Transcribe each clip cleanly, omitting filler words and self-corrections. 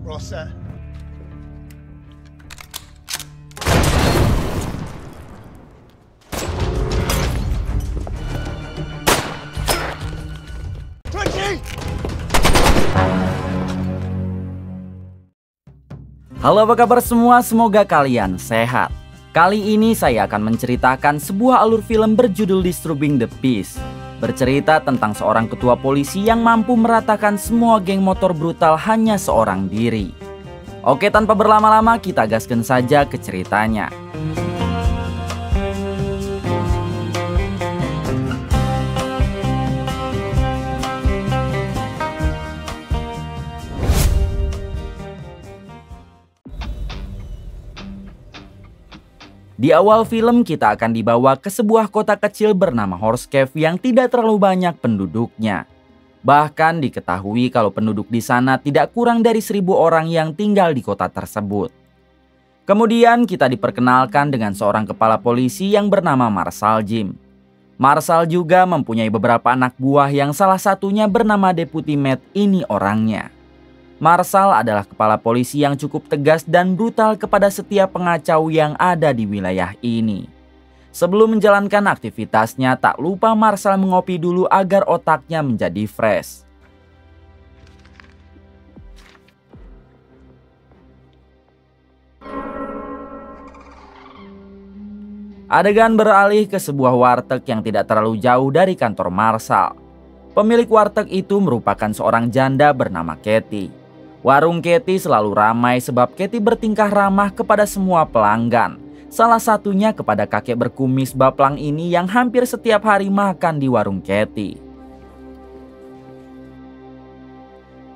We're all set. Halo, apa kabar semua? Semoga kalian sehat. Kali ini saya akan menceritakan sebuah alur film berjudul Disturbing the Peace. Bercerita tentang seorang ketua polisi yang mampu meratakan semua geng motor brutal hanya seorang diri. Oke, tanpa berlama-lama kita gaskan saja ke ceritanya. Di awal film kita akan dibawa ke sebuah kota kecil bernama Horse Cave yang tidak terlalu banyak penduduknya. Bahkan diketahui kalau penduduk di sana tidak kurang dari 1.000 orang yang tinggal di kota tersebut. Kemudian kita diperkenalkan dengan seorang kepala polisi yang bernama Marshal Jim. Marshal juga mempunyai beberapa anak buah yang salah satunya bernama Deputy Matt. Ini orangnya. Marshal adalah kepala polisi yang cukup tegas dan brutal kepada setiap pengacau yang ada di wilayah ini. Sebelum menjalankan aktivitasnya, tak lupa Marshal mengopi dulu agar otaknya menjadi fresh. Adegan beralih ke sebuah warteg yang tidak terlalu jauh dari kantor Marshal. Pemilik warteg itu merupakan seorang janda bernama Katie. Warung Katie selalu ramai sebab Katie bertingkah ramah kepada semua pelanggan. Salah satunya kepada kakek berkumis baplang ini yang hampir setiap hari makan di warung Katie.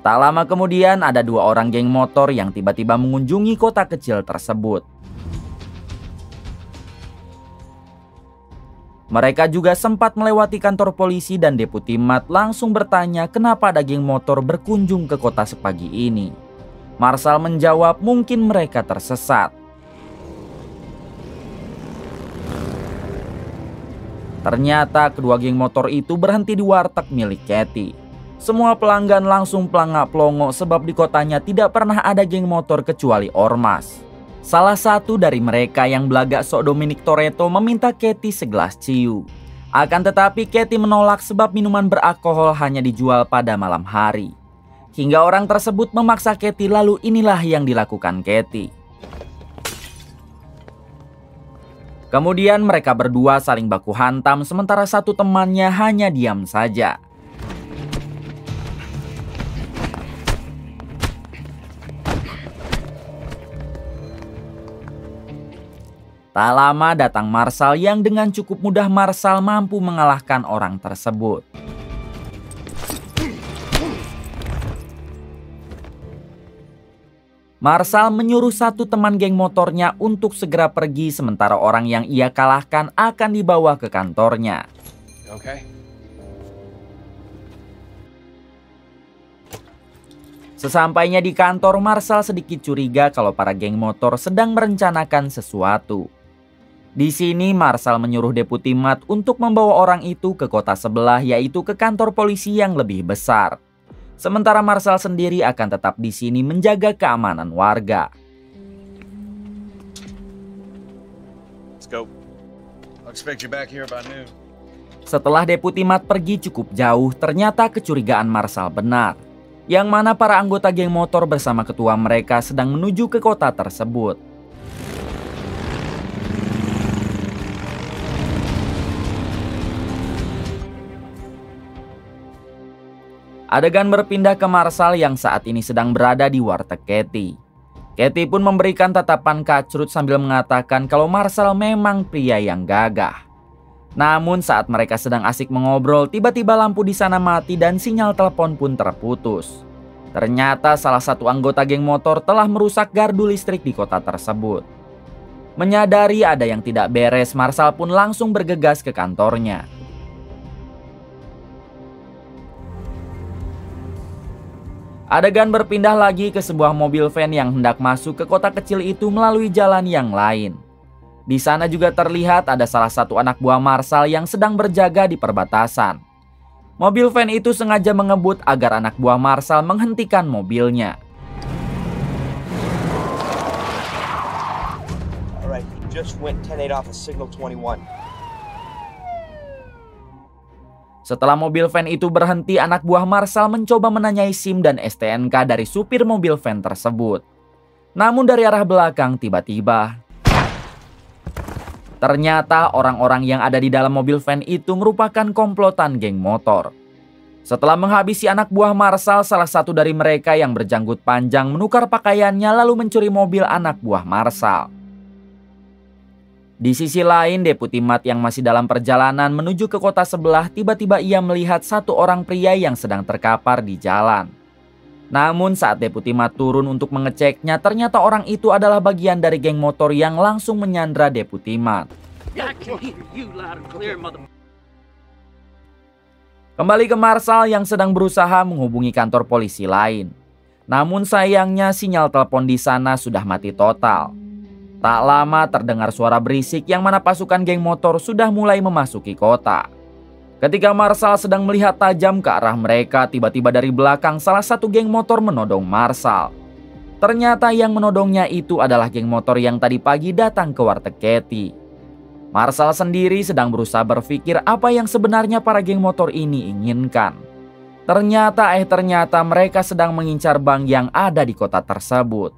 Tak lama kemudian ada 2 orang geng motor yang tiba-tiba mengunjungi kota kecil tersebut. Mereka juga sempat melewati kantor polisi dan Deputi Matt langsung bertanya kenapa ada geng motor berkunjung ke kota sepagi ini. Marshal menjawab mungkin mereka tersesat. Ternyata kedua geng motor itu berhenti di warteg milik Katie. Semua pelanggan langsung pelangak-pelongo sebab di kotanya tidak pernah ada geng motor kecuali ormas. Salah satu dari mereka yang belagak sok Dominic Toretto meminta Katie segelas ciu. Akan tetapi Katie menolak sebab minuman beralkohol hanya dijual pada malam hari. Hingga orang tersebut memaksa Katie, lalu inilah yang dilakukan Katie. Kemudian mereka berdua saling baku hantam sementara satu temannya hanya diam saja. Tak lama datang Marshal yang dengan cukup mudah Marshal mampu mengalahkan orang tersebut. Marshal menyuruh satu teman geng motornya untuk segera pergi sementara orang yang ia kalahkan akan dibawa ke kantornya. Okay. Sesampainya di kantor, Marshal sedikit curiga kalau para geng motor sedang merencanakan sesuatu. Di sini Marshal menyuruh Deputi Matt untuk membawa orang itu ke kota sebelah, yaitu ke kantor polisi yang lebih besar. Sementara Marshal sendiri akan tetap di sini menjaga keamanan warga. Let's go. I'll expect you back here about noon. Setelah Deputi Matt pergi cukup jauh, ternyata kecurigaan Marshal benar. Yang mana para anggota geng motor bersama ketua mereka sedang menuju ke kota tersebut. Adegan berpindah ke Marshal yang saat ini sedang berada di warteg Katie. Katie pun memberikan tatapan kacrut sambil mengatakan kalau Marshal memang pria yang gagah. Namun saat mereka sedang asik mengobrol, tiba-tiba lampu di sana mati dan sinyal telepon pun terputus. Ternyata salah satu anggota geng motor telah merusak gardu listrik di kota tersebut. Menyadari ada yang tidak beres, Marshal pun langsung bergegas ke kantornya. Adegan berpindah lagi ke sebuah mobil van yang hendak masuk ke kota kecil itu melalui jalan yang lain. Di sana juga terlihat ada salah satu anak buah Marshal yang sedang berjaga di perbatasan. Mobil van itu sengaja mengebut agar anak buah Marshal menghentikan mobilnya. just went 10-8 off of signal 21. Setelah mobil van itu berhenti, anak buah Marshall mencoba menanyai SIM dan STNK dari supir mobil van tersebut. Namun dari arah belakang tiba-tiba ternyata orang-orang yang ada di dalam mobil van itu merupakan komplotan geng motor. Setelah menghabisi anak buah Marshall, salah satu dari mereka yang berjanggut panjang menukar pakaiannya lalu mencuri mobil anak buah Marshall. Di sisi lain, Deputi Matt yang masih dalam perjalanan menuju ke kota sebelah, tiba-tiba ia melihat satu orang pria yang sedang terkapar di jalan. Namun saat Deputi Matt turun untuk mengeceknya, ternyata orang itu adalah bagian dari geng motor yang langsung menyandra Deputi Matt. Kembali ke Marshall yang sedang berusaha menghubungi kantor polisi lain. Namun sayangnya sinyal telepon di sana sudah mati total. Tak lama terdengar suara berisik yang mana pasukan geng motor sudah mulai memasuki kota. Ketika Marshall sedang melihat tajam ke arah mereka, tiba-tiba dari belakang salah satu geng motor menodong Marshall. Ternyata yang menodongnya itu adalah geng motor yang tadi pagi datang ke warteg Katie. Marshall sendiri sedang berusaha berpikir apa yang sebenarnya para geng motor ini inginkan. Ternyata mereka sedang mengincar bank yang ada di kota tersebut.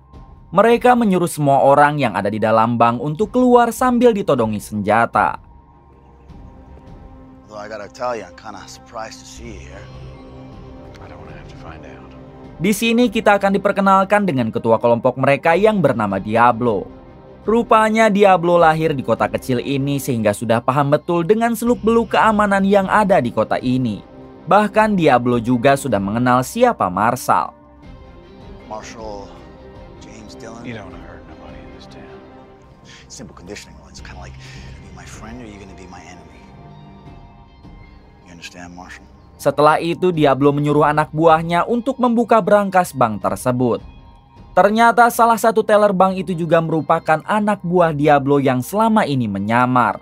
Mereka menyuruh semua orang yang ada di dalam bank untuk keluar sambil ditodongi senjata. Di sini kita akan diperkenalkan dengan ketua kelompok mereka yang bernama Diablo. Rupanya Diablo lahir di kota kecil ini sehingga sudah paham betul dengan seluk-beluk keamanan yang ada di kota ini. Bahkan Diablo juga sudah mengenal siapa Marshall. You don't want to hurt nobody in this town. Simple conditioning. It's kind of like, you gonna be my friend or you gonna be my enemy? You understand, Marshall? Setelah itu Diablo menyuruh anak buahnya untuk membuka brankas bank tersebut. Ternyata salah satu teller bank itu juga merupakan anak buah Diablo yang selama ini menyamar.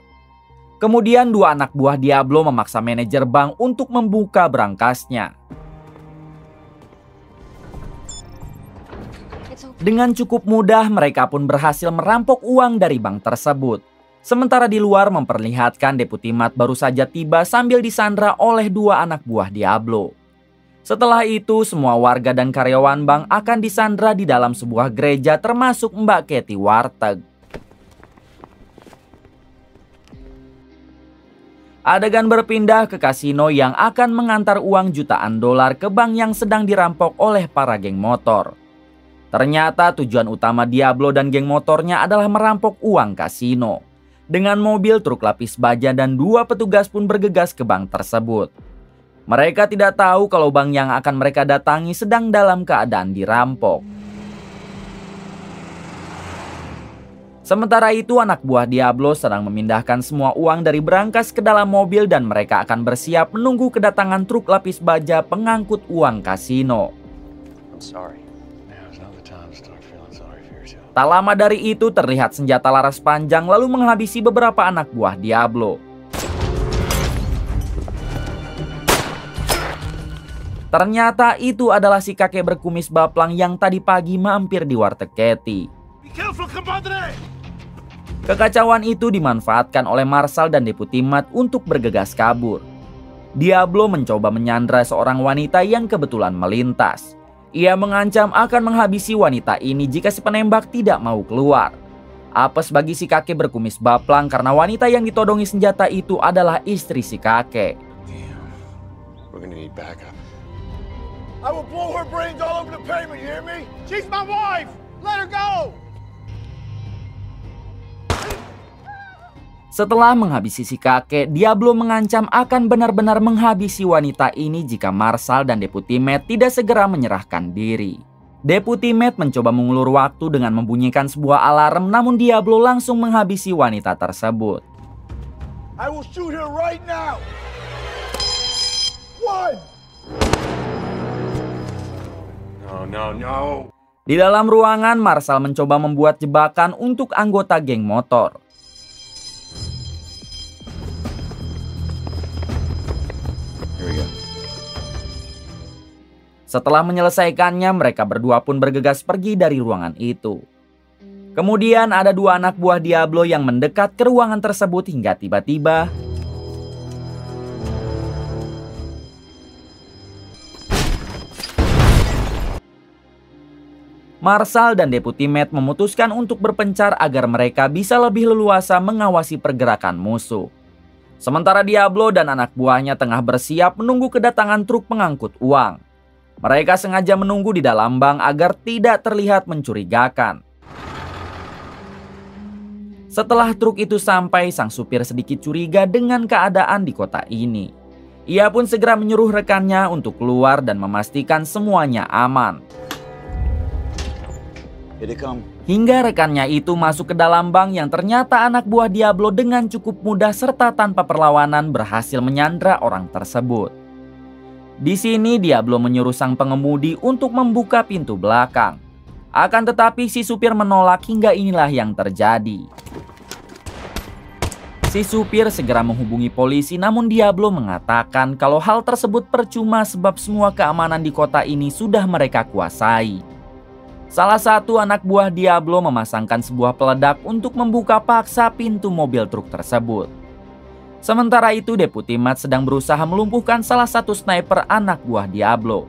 Kemudian dua anak buah Diablo memaksa manajer bank untuk membuka brankasnya. Dengan cukup mudah mereka pun berhasil merampok uang dari bank tersebut. Sementara di luar memperlihatkan Deputi Matt baru saja tiba sambil disandra oleh dua anak buah Diablo. Setelah itu semua warga dan karyawan bank akan disandra di dalam sebuah gereja termasuk Mbak Katie warteg. Adegan berpindah ke kasino yang akan mengantar uang jutaan dolar ke bank yang sedang dirampok oleh para geng motor. Ternyata tujuan utama Diablo dan geng motornya adalah merampok uang kasino. Dengan mobil, truk lapis baja, dan dua petugas pun bergegas ke bank tersebut. Mereka tidak tahu kalau bank yang akan mereka datangi sedang dalam keadaan dirampok. Sementara itu anak buah Diablo sedang memindahkan semua uang dari brankas ke dalam mobil dan mereka akan bersiap menunggu kedatangan truk lapis baja pengangkut uang kasino. I'm sorry. Tak lama dari itu terlihat senjata laras panjang lalu menghabisi beberapa anak buah Diablo. Ternyata itu adalah si kakek berkumis baplang yang tadi pagi mampir di warteg Katie. Kekacauan itu dimanfaatkan oleh Marshall dan Deputi Matt untuk bergegas kabur. Diablo mencoba menyandra seorang wanita yang kebetulan melintas. Ia mengancam akan menghabisi wanita ini jika si penembak tidak mau keluar. Apes bagi si kakek berkumis baplang karena wanita yang ditodongi senjata itu adalah istri si kakek. I will blow her brains all over the pavement, you hear me? She's my wife! Let her go! Setelah menghabisi si kakek, Diablo mengancam akan benar-benar menghabisi wanita ini jika Marshall dan Deputi Matt tidak segera menyerahkan diri. Deputi Matt mencoba mengulur waktu dengan membunyikan sebuah alarm, namun Diablo langsung menghabisi wanita tersebut. I will shoot her right now! One! No. Di dalam ruangan, Marshall mencoba membuat jebakan untuk anggota geng motor. Setelah menyelesaikannya, mereka berdua pun bergegas pergi dari ruangan itu. Kemudian ada dua anak buah Diablo yang mendekat ke ruangan tersebut hingga tiba-tiba Marshall dan Deputy Matt memutuskan untuk berpencar agar mereka bisa lebih leluasa mengawasi pergerakan musuh. Sementara Diablo dan anak buahnya tengah bersiap menunggu kedatangan truk pengangkut uang. Mereka sengaja menunggu di dalam bank agar tidak terlihat mencurigakan. Setelah truk itu sampai, sang supir sedikit curiga dengan keadaan di kota ini. Ia pun segera menyuruh rekannya untuk keluar dan memastikan semuanya aman. Hingga rekannya itu masuk ke dalam bank yang ternyata anak buah Diablo dengan cukup mudah serta tanpa perlawanan berhasil menyandra orang tersebut. Di sini Diablo menyuruh sang pengemudi untuk membuka pintu belakang. Akan tetapi si supir menolak hingga inilah yang terjadi. Si supir segera menghubungi polisi, namun Diablo mengatakan kalau hal tersebut percuma sebab semua keamanan di kota ini sudah mereka kuasai. Salah satu anak buah Diablo memasangkan sebuah peledak untuk membuka paksa pintu mobil truk tersebut. Sementara itu Deputy Matt sedang berusaha melumpuhkan salah satu sniper anak buah Diablo.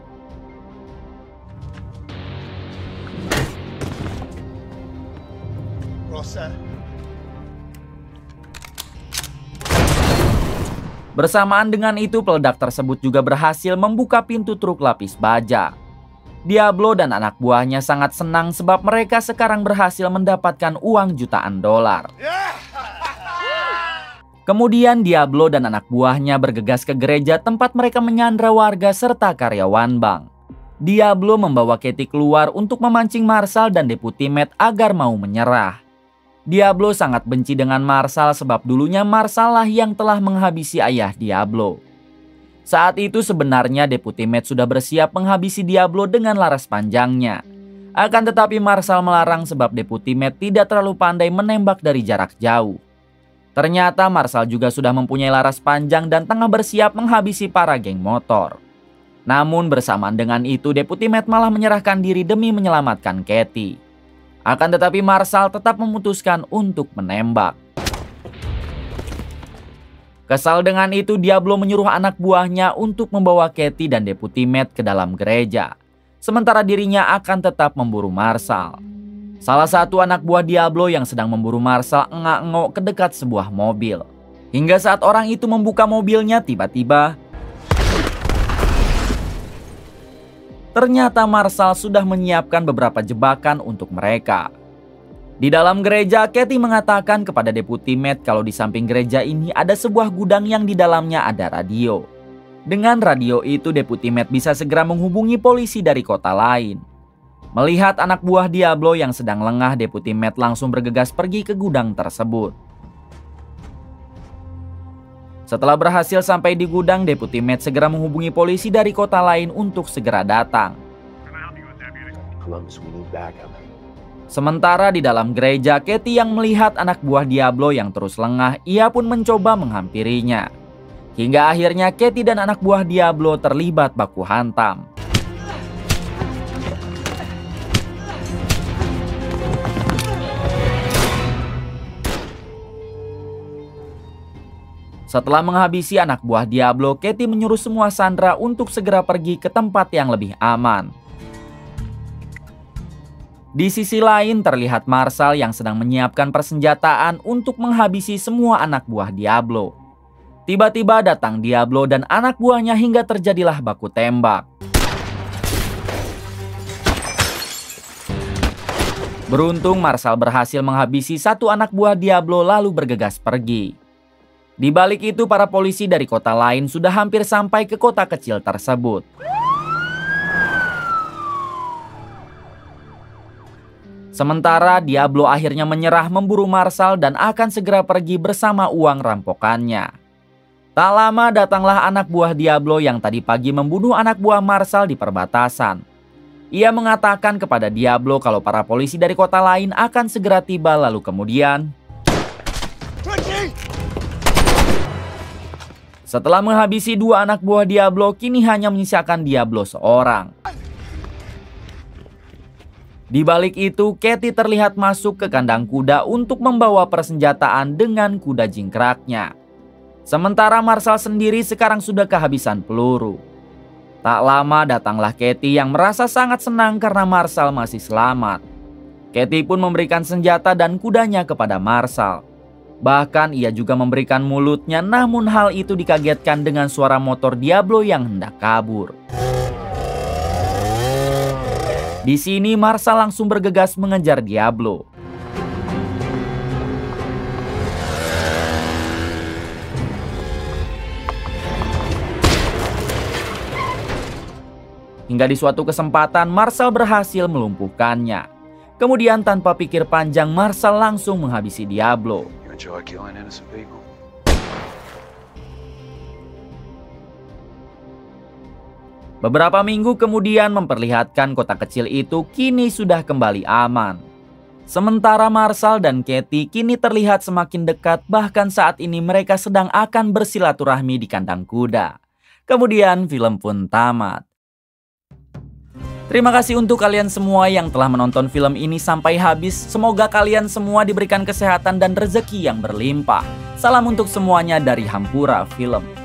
Bersamaan dengan itu peledak tersebut juga berhasil membuka pintu truk lapis baja. Diablo dan anak buahnya sangat senang sebab mereka sekarang berhasil mendapatkan uang jutaan dolar. Kemudian Diablo dan anak buahnya bergegas ke gereja tempat mereka menyandra warga serta karyawan bank. Diablo membawa Katie keluar untuk memancing Marshall dan Deputy Matt agar mau menyerah. Diablo sangat benci dengan Marshall sebab dulunya Marshall lah yang telah menghabisi ayah Diablo. Saat itu sebenarnya Deputy Matt sudah bersiap menghabisi Diablo dengan laras panjangnya. Akan tetapi Marshall melarang sebab Deputy Matt tidak terlalu pandai menembak dari jarak jauh. Ternyata Marshall juga sudah mempunyai laras panjang dan tengah bersiap menghabisi para geng motor. Namun bersamaan dengan itu Deputy Matt malah menyerahkan diri demi menyelamatkan Katie. Akan tetapi Marshall tetap memutuskan untuk menembak. Kesal dengan itu Diablo menyuruh anak buahnya untuk membawa Katie dan Deputy Matt ke dalam gereja. Sementara dirinya akan tetap memburu Marshall. Salah satu anak buah Diablo yang sedang memburu Marshall engak-engok ke dekat sebuah mobil. Hingga saat orang itu membuka mobilnya tiba-tiba ternyata Marshall sudah menyiapkan beberapa jebakan untuk mereka. Di dalam gereja, Katie mengatakan kepada Deputy Matt kalau di samping gereja ini ada sebuah gudang yang di dalamnya ada radio. Dengan radio itu, Deputy Matt bisa segera menghubungi polisi dari kota lain. Melihat anak buah Diablo yang sedang lengah, Deputy Matt langsung bergegas pergi ke gudang tersebut. Setelah berhasil sampai di gudang, Deputy Matt segera menghubungi polisi dari kota lain untuk segera datang. Sementara di dalam gereja, Katie yang melihat anak buah Diablo yang terus lengah, ia pun mencoba menghampirinya. Hingga akhirnya Katie dan anak buah Diablo terlibat baku hantam. Setelah menghabisi anak buah Diablo, Katie menyuruh semua sandera untuk segera pergi ke tempat yang lebih aman. Di sisi lain terlihat Marshall yang sedang menyiapkan persenjataan untuk menghabisi semua anak buah Diablo. Tiba-tiba datang Diablo dan anak buahnya hingga terjadilah baku tembak. Beruntung Marshall berhasil menghabisi satu anak buah Diablo lalu bergegas pergi. Di balik itu para polisi dari kota lain sudah hampir sampai ke kota kecil tersebut. Sementara Diablo akhirnya menyerah memburu Marshall dan akan segera pergi bersama uang rampokannya. Tak lama datanglah anak buah Diablo yang tadi pagi membunuh anak buah Marshall di perbatasan. Ia mengatakan kepada Diablo kalau para polisi dari kota lain akan segera tiba lalu kemudian setelah menghabisi dua anak buah Diablo, kini hanya menyisakan Diablo seorang. Di balik itu, Katie terlihat masuk ke kandang kuda untuk membawa persenjataan dengan kuda jingkraknya. Sementara Marshall sendiri sekarang sudah kehabisan peluru. Tak lama datanglah Katie yang merasa sangat senang karena Marshall masih selamat. Katie pun memberikan senjata dan kudanya kepada Marshall. Bahkan ia juga memberikan mulutnya, namun hal itu dikagetkan dengan suara motor Diablo yang hendak kabur. Di sini Marshall langsung bergegas mengejar Diablo. Hingga di suatu kesempatan Marshall berhasil melumpuhkannya. Kemudian tanpa pikir panjang Marshall langsung menghabisi Diablo. You enjoy killing innocent people? Beberapa minggu kemudian memperlihatkan kota kecil itu kini sudah kembali aman. Sementara Marshall dan Katie kini terlihat semakin dekat, bahkan saat ini mereka sedang akan bersilaturahmi di kandang kuda. Kemudian film pun tamat. Terima kasih untuk kalian semua yang telah menonton film ini sampai habis. Semoga kalian semua diberikan kesehatan dan rezeki yang berlimpah. Salam untuk semuanya dari Hampura Film.